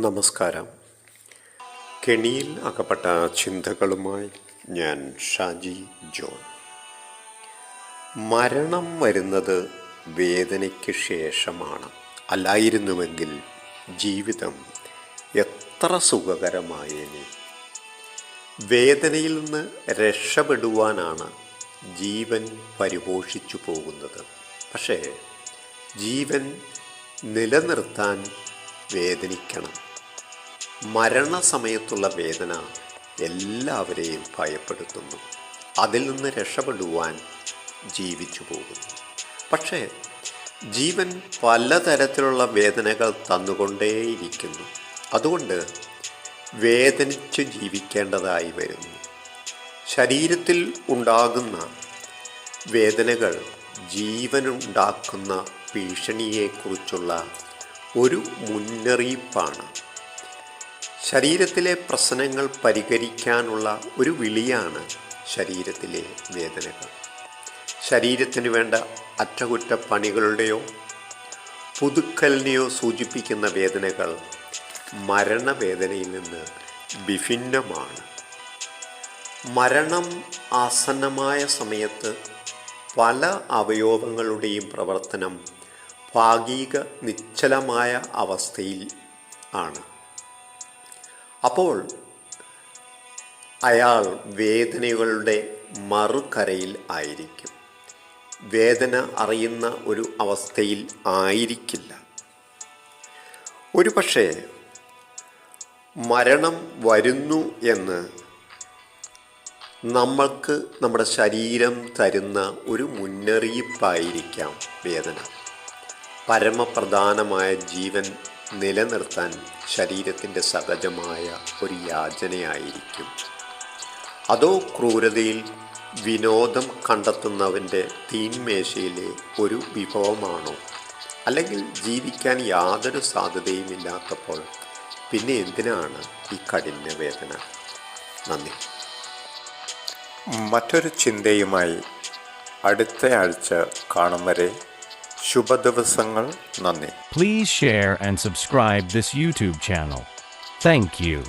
നമസ്കാരം. കെണിയിൽ അകപ്പെട്ട ചിന്തകളുമായി ഞാൻ ഷാജി ജോൺ. മരണം വരുന്നത് വേദനയ്ക്ക് ശേഷമാണ്. അല്ലായിരുന്നുവെങ്കിൽ ജീവിതം എത്ര സുഖകരമായേനെ. വേദനയിൽ നിന്ന് രക്ഷപ്പെടുവാനാണ് ജീവൻ പരിപോഷിച്ചു പോകുന്നത്. പക്ഷേ ജീവൻ നിലനിർത്താൻ വേദനിക്കണം. മരണസമയത്തുള്ള വേദന എല്ലാവരെയും ഭയപ്പെടുത്തുന്നു. അതിൽ നിന്ന് രക്ഷപ്പെടുവാൻ ജീവിച്ചു പോകുന്നു. പക്ഷേ ജീവൻ പലതരത്തിലുള്ള വേദനകൾ തന്നുകൊണ്ടേയിരിക്കുന്നു. അതുകൊണ്ട് വേദനിച്ച് ജീവിക്കേണ്ടതായി വരുന്നു. ശരീരത്തിൽ ഉണ്ടാകുന്ന വേദനകൾ ജീവനുണ്ടാക്കുന്ന ഭീഷണിയെക്കുറിച്ചുള്ള ഒരു മുന്നറിയിപ്പാണ്. ശരീരത്തിലെ പ്രശ്നങ്ങൾ പരിഹരിക്കാനുള്ള ഒരു വിളിയാണ് ശരീരത്തിലെ വേദനകൾ. ശരീരത്തിന് വേണ്ട അറ്റകുറ്റപ്പണികളുടെയോ പുതുക്കലിനെയോ സൂചിപ്പിക്കുന്ന വേദനകൾ മരണവേദനയിൽ നിന്ന് വിഭിന്നമാണ്. മരണം ആസന്നമായ സമയത്ത് പല അവയവങ്ങളുടെയും പ്രവർത്തനം ഭാഗിക നിശ്ചലമായ അവസ്ഥയിൽ ആണ്. അപ്പോൾ അയാൾ വേദനകളുടെ മറുകരയിൽ ആയിരിക്കും. വേദന അറിയുന്ന ഒരു അവസ്ഥയിൽ ആയിരിക്കില്ല. ഒരുപക്ഷെ മരണം വരുന്നു എന്ന് നമ്മൾക്ക് നമ്മുടെ ശരീരം തരുന്ന ഒരു മുന്നറിയിപ്പായിരിക്കാം വേദന. പരമപ്രധാനമായ ജീവൻ നിലനിർത്താൻ ശരീരത്തിൻ്റെ സഹജമായ ഒരു യാചനയായിരിക്കും. അതോ ക്രൂരതയിൽ വിനോദം കണ്ടെത്തുന്നവൻ്റെ തീന്മേശയിലെ ഒരു വിഭവമാണോ? അല്ലെങ്കിൽ ജീവിക്കാൻ യാതൊരു സാധ്യതയുമില്ലാത്തപ്പോൾ പിന്നെ എന്തിനാണ് ഈ കഠിന വേദന? നന്ദി. മറ്റൊരു ചിന്തയുമായി അടുത്ത ആഴ്ച കാണും വരെ ശുഭദിവസങ്ങൾ. നന്ദി. Please share and subscribe this YouTube channel. Thank you.